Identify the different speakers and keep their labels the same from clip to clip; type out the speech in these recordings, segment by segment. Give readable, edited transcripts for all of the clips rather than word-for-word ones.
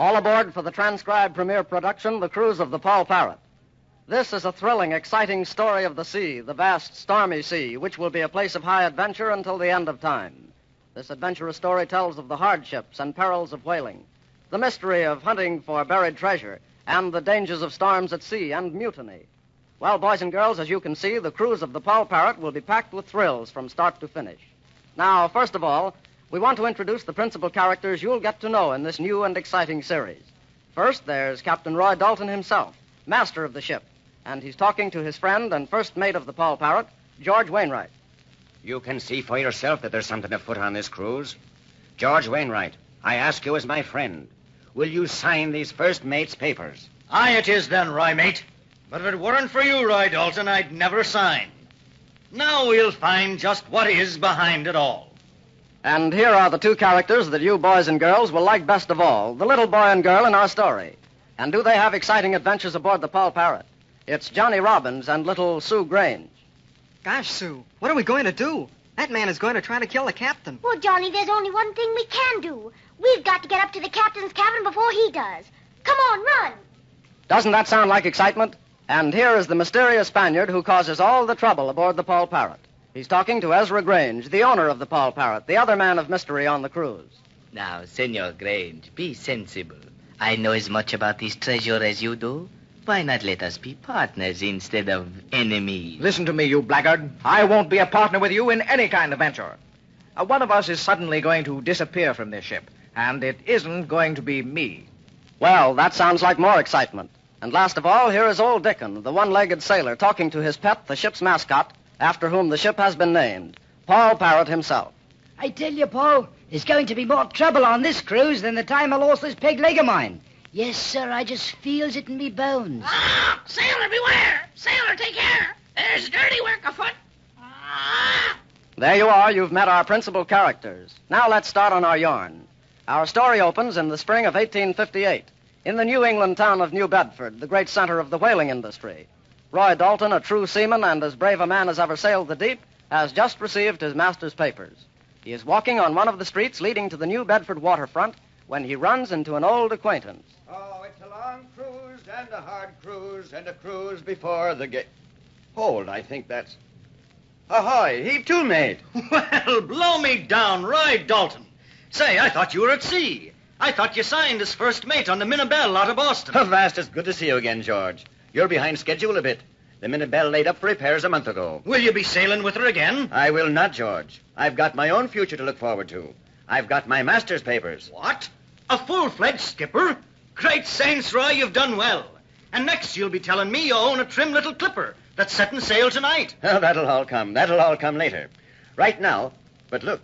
Speaker 1: All aboard for the transcribed premiere production, The Cruise of the Paul Parrot. This is a thrilling, exciting story of the sea, the vast, stormy sea, which will be a place of high adventure until the end of time. This adventurous story tells of the hardships and perils of whaling, the mystery of hunting for buried treasure, and the dangers of storms at sea and mutiny. Well, boys and girls, as you can see, The Cruise of the Paul Parrot will be packed with thrills from start to finish. Now, first of all, we want to introduce the principal characters you'll get to know in this new and exciting series. First, there's Captain Roy Dalton himself, master of the ship, and he's talking to his friend and first mate of the Paul Parrot, George Wainwright.
Speaker 2: You can see for yourself that there's something afoot on this cruise. George Wainwright, I ask you as my friend, will you sign these first mate's papers?
Speaker 3: Aye, it is then, Roy, mate. But if it weren't for you, Roy Dalton, I'd never sign. Now we'll find just what is behind it all.
Speaker 1: And here are the two characters that you boys and girls will like best of all, the little boy and girl in our story. And do they have exciting adventures aboard the Paul Parrot? It's Johnny Robbins and little Sue Grange.
Speaker 4: Gosh, Sue, what are we going to do? That man is going to try to kill the captain.
Speaker 5: Well, Johnny, there's only one thing we can do. We've got to get up to the captain's cabin before he does. Come on, run.
Speaker 1: Doesn't that sound like excitement? And here is the mysterious Spaniard who causes all the trouble aboard the Paul Parrot. He's talking to Ezra Grange, the owner of the Paul Parrot, the other man of mystery on the cruise.
Speaker 6: Now, Senor Grange, be sensible. I know as much about this treasure as you do. Why not let us be partners instead of enemies?
Speaker 7: Listen to me, you blackguard. I won't be a partner with you in any kind of venture. One of us is suddenly going to disappear from this ship, and it isn't going to be me.
Speaker 1: Well, that sounds like more excitement. And last of all, here is old Dickon, the one-legged sailor, talking to his pet, the ship's mascot, after whom the ship has been named, Paul Parrot himself.
Speaker 8: I tell you, Paul, there's going to be more trouble on this cruise than the time I lost this peg leg of mine. Yes, sir, I just feels it in me bones.
Speaker 9: Ah! Sailor, beware! Sailor, take care! There's dirty work afoot! Ah!
Speaker 1: There you are. You've met our principal characters. Now let's start on our yarn. Our story opens in the spring of 1858, in the New England town of New Bedford, the great center of the whaling industry. Roy Dalton, a true seaman and as brave a man as ever sailed the deep, has just received his master's papers. He is walking on one of the streets leading to the New Bedford waterfront when he runs into an old acquaintance.
Speaker 2: Oh, it's a long cruise and a hard cruise and a cruise before the gate. Hold, I think that's... Ahoy, heave to, mate.
Speaker 3: Well, blow me down, Roy Dalton. Say, I thought you were at sea. I thought you signed as first mate on the Minabelle out of Boston.
Speaker 2: Avast, it's good to see you again, George. You're behind schedule a bit. The Minabelle laid up for repairs a month ago.
Speaker 3: Will you be sailing with her again?
Speaker 2: I will not, George. I've got my own future to look forward to. I've got my master's papers.
Speaker 3: What? A full-fledged skipper? Great saints, Roy, you've done well. And next you'll be telling me you own a trim little clipper that's setting sail tonight.
Speaker 2: Oh, that'll all come. That'll all come later. Right now, but look,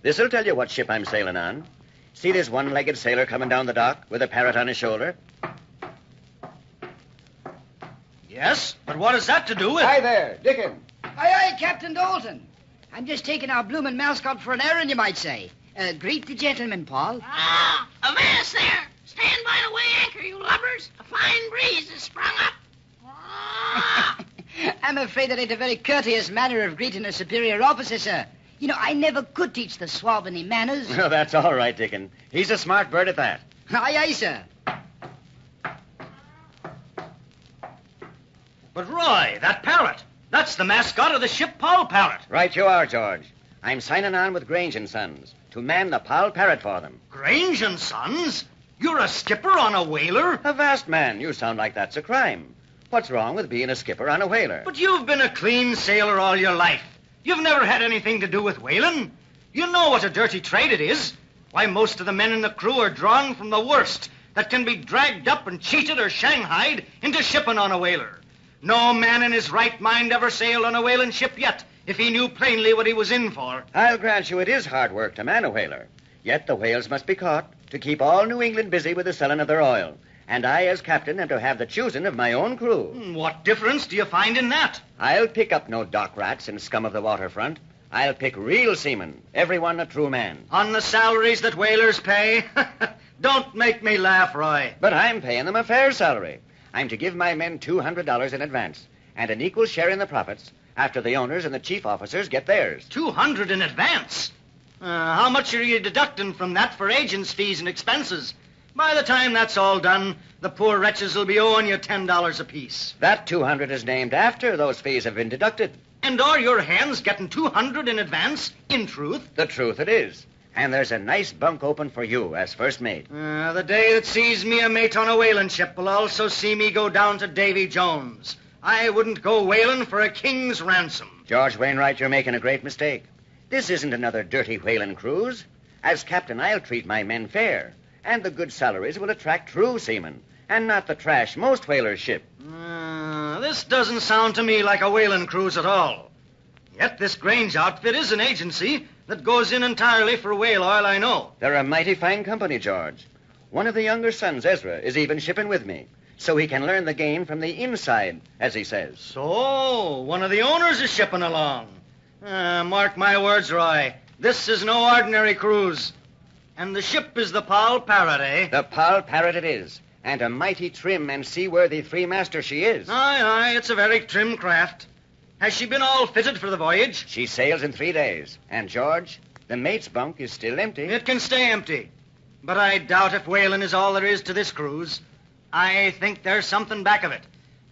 Speaker 2: this'll tell you what ship I'm sailing on. See this one-legged sailor coming down the dock with a parrot on his shoulder?
Speaker 3: Yes, but what has that to do with...
Speaker 2: Hi there, Dickon.
Speaker 8: Aye, Captain Dalton. I'm just taking our bloomin' mascot for an errand, you might say. Greet the gentleman, Paul.
Speaker 9: Ah! Avast there! Stand by the way anchor, you lubbers! A fine breeze has sprung up! Ah!
Speaker 8: I'm afraid that ain't a very courteous manner of greeting a superior officer, sir. You know, I never could teach the swab any manners.
Speaker 2: Oh, that's all right, Dickon. He's a smart bird at that.
Speaker 8: Aye, sir.
Speaker 3: But, Roy, that parrot, that's the mascot of the ship Paul Parrot.
Speaker 2: Right you are, George. I'm signing on with Grange and Sons to man the Paul Parrot for them.
Speaker 3: Grange and Sons? You're a skipper on a whaler?
Speaker 2: Avast, man. You sound like that's a crime. What's wrong with being a skipper on a whaler?
Speaker 3: But you've been a clean sailor all your life. You've never had anything to do with whaling. You know what a dirty trade it is. Why, most of the men in the crew are drawn from the worst that can be dragged up and cheated or shanghaied into shipping on a whaler. No man in his right mind ever sailed on a whaling ship yet, if he knew plainly what he was in for.
Speaker 2: I'll grant you it is hard work to man a whaler. Yet the whales must be caught to keep all New England busy with the selling of their oil. And I, as captain, am to have the choosing of my own crew.
Speaker 3: What difference do you find in that?
Speaker 2: I'll pick up no dock rats and scum of the waterfront. I'll pick real seamen, everyone a true man.
Speaker 3: On the salaries that whalers pay? Don't make me laugh, Roy.
Speaker 2: But I'm paying them a fair salary. I'm to give my men $200 in advance, and an equal share in the profits after the owners and the chief officers get theirs.
Speaker 3: $200 in advance? How much are you deducting from that for agents' fees and expenses? By the time that's all done, the poor wretches will be owing you $10 apiece.
Speaker 2: That 200 is named after those fees have been deducted.
Speaker 3: And are your hands getting 200 in advance, in truth?
Speaker 2: The truth it is. And there's a nice bunk open for you as first mate.
Speaker 3: The day that sees me a mate on a whaling ship will also see me go down to Davy Jones. I wouldn't go whaling for a king's ransom.
Speaker 2: George Wainwright, you're making a great mistake. This isn't another dirty whaling cruise. As captain, I'll treat my men fair. And the good salaries will attract true seamen, and not the trash most whalers ship.
Speaker 3: This doesn't sound to me like a whaling cruise at all. Yet this Grange outfit is an agency that goes in entirely for whale oil, I know.
Speaker 2: They're a mighty fine company, George. One of the younger sons, Ezra, is even shipping with me, so he can learn the game from the inside, as he says.
Speaker 3: So, one of the owners is shipping along. Mark my words, Roy. This is no ordinary cruise. And the ship is the Parrot, eh?
Speaker 2: The Parrot it is, and a mighty trim and seaworthy three-master she is.
Speaker 3: Aye, it's a very trim craft. Has she been all fitted for the voyage?
Speaker 2: She sails in 3 days. And, George, the mate's bunk is still empty.
Speaker 3: It can stay empty. But I doubt if whaling is all there is to this cruise. I think there's something back of it.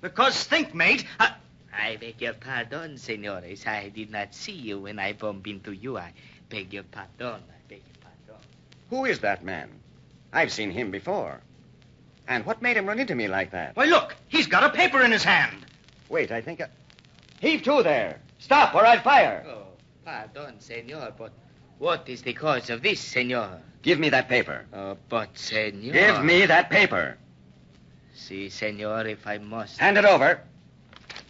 Speaker 3: Because think, mate,
Speaker 6: I beg your pardon, senores. I did not see you when I bumped into you. I beg your pardon.
Speaker 2: Who is that man? I've seen him before. And what made him run into me like that?
Speaker 3: Why, look, he's got a paper in his hand.
Speaker 2: Wait, I think Heave to there. Stop or I'll fire.
Speaker 6: Oh, pardon, senor, but what is the cause of this, senor?
Speaker 2: Give me that paper.
Speaker 6: Oh, but, senor...
Speaker 2: Give me that paper.
Speaker 6: Si, senor, if I must.
Speaker 2: Hand it over.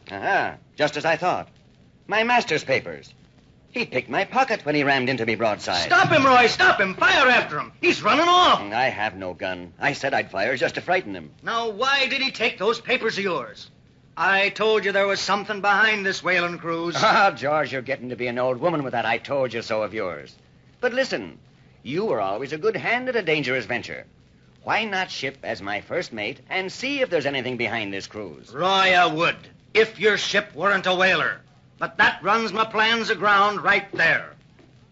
Speaker 2: Aha, just as I thought. My master's papers. He picked my pocket when he rammed into me broadside.
Speaker 3: Stop him, Roy, stop him. Fire after him. He's running off.
Speaker 2: I have no gun. I said I'd fire just to frighten him.
Speaker 3: Now, why did he take those papers of yours? I told you there was something behind this whaling cruise.
Speaker 2: Ah, George, you're getting to be an old woman with that I told you so of yours. But listen, you were always a good hand at a dangerous venture. Why not ship as my first mate and see if there's anything behind this cruise?
Speaker 3: Roy, I would, if your ship weren't a whaler. But that runs my plans aground right there.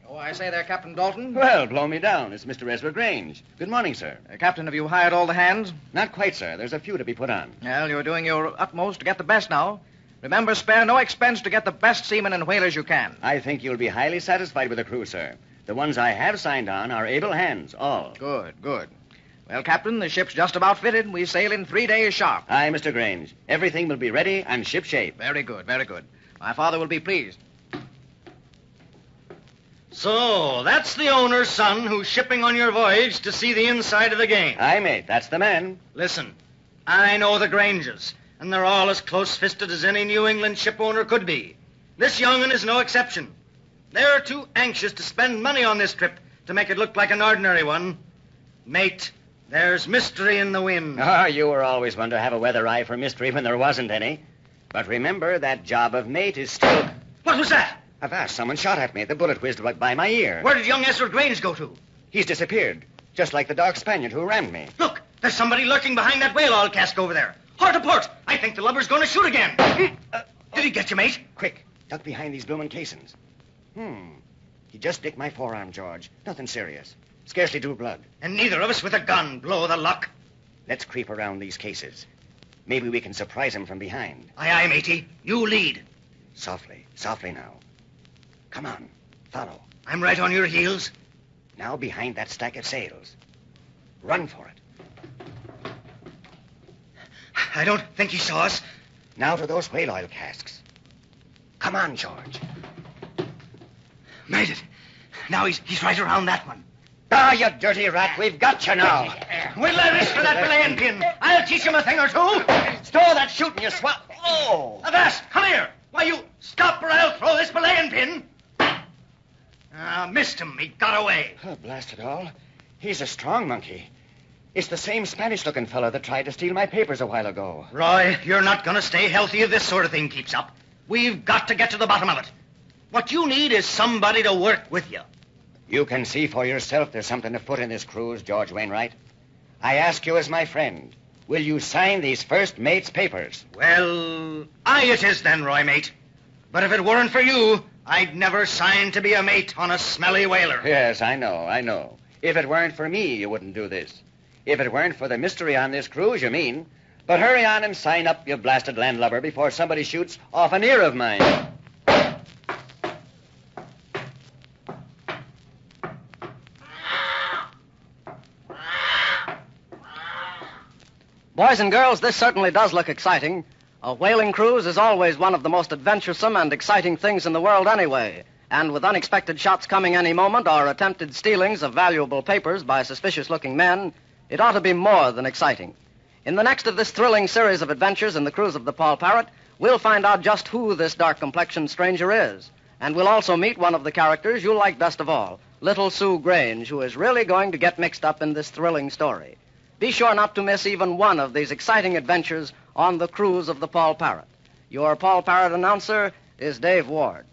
Speaker 7: Oh, I say there, Captain Dalton.
Speaker 2: Well, blow me down. It's Mr. Ezra Grange. Good morning, sir.
Speaker 7: Captain, have you hired all the hands?
Speaker 2: Not quite, sir. There's a few to be put on.
Speaker 7: Well, you're doing your utmost to get the best now. Remember, spare no expense to get the best seamen and whalers you can.
Speaker 2: I think you'll be highly satisfied with the crew, sir. The ones I have signed on are able hands, all.
Speaker 7: Good. Well, Captain, the ship's just about fitted. We sail in 3 days sharp.
Speaker 2: Aye, Mr. Grange. Everything will be ready and shipshape.
Speaker 7: Very good. My father will be pleased.
Speaker 3: So, that's the owner's son who's shipping on your voyage to see the inside of the game.
Speaker 2: Aye, mate. That's the man.
Speaker 3: Listen, I know the Granges, and they're all as close-fisted as any New England ship owner could be. This young'un is no exception. They're too anxious to spend money on this trip to make it look like an ordinary one. Mate, there's mystery in the wind.
Speaker 2: Oh, you were always one to have a weather eye for mystery when there wasn't any. But remember, that job of mate is still...
Speaker 3: What was that?
Speaker 2: Avast, someone shot at me. The bullet whizzed right by my ear.
Speaker 3: Where did young Ezra Grange go to?
Speaker 2: He's disappeared, just like the dog Spaniard who rammed me.
Speaker 3: Look, there's somebody lurking behind that whale oil cask over there. Hard to port. I think the lubber's going to shoot again. Did he get you, mate?
Speaker 2: Quick, duck behind these bloomin' casings. He just nicked my forearm, George. Nothing serious. Scarcely drew blood.
Speaker 3: And neither of us with a gun. Blow the luck.
Speaker 2: Let's creep around these cases. Maybe we can surprise him from behind.
Speaker 3: Aye, matey. You lead.
Speaker 2: Softly now. Come on, follow.
Speaker 3: I'm right on your heels.
Speaker 2: Now behind that stack of sails. Run for it.
Speaker 3: I don't think he saw us.
Speaker 2: Now to those whale oil casks. Come on, George.
Speaker 3: Made it. Now he's right around that one.
Speaker 2: Ah, you dirty rat. We've got you now.
Speaker 3: What'll I risk for that belaying pin? I'll teach him a thing or two.
Speaker 2: Stow that shooting, you swell. Oh!
Speaker 3: Avast, come here. Why, you stop or I'll throw this belaying pin. Missed him. He got away.
Speaker 2: Oh, blast it all. He's a strong monkey. It's the same Spanish-looking fellow that tried to steal my papers a while ago.
Speaker 3: Roy, you're not going to stay healthy if this sort of thing keeps up. We've got to get to the bottom of it. What you need is somebody to work with you.
Speaker 2: You can see for yourself there's something afoot in this cruise, George Wainwright. I ask you as my friend, will you sign these first mate's papers?
Speaker 3: Well, aye it is then, Roy, mate. But if it weren't for you, I'd never sign to be a mate on a smelly whaler.
Speaker 2: Yes, I know. If it weren't for me, you wouldn't do this. If it weren't for the mystery on this cruise, you mean. But hurry on and sign up, you blasted landlubber, before somebody shoots off an ear of mine.
Speaker 1: Boys and girls, this certainly does look exciting. A whaling cruise is always one of the most adventuresome and exciting things in the world anyway. And with unexpected shots coming any moment or attempted stealings of valuable papers by suspicious-looking men, it ought to be more than exciting. In the next of this thrilling series of adventures in the cruise of the Paul Parrot, we'll find out just who this dark-complexioned stranger is. And we'll also meet one of the characters you'll like best of all, Little Sue Grange, who is really going to get mixed up in this thrilling story. Be sure not to miss even one of these exciting adventures on the cruise of the Paul Parrot. Your Paul Parrot announcer is Dave Ward.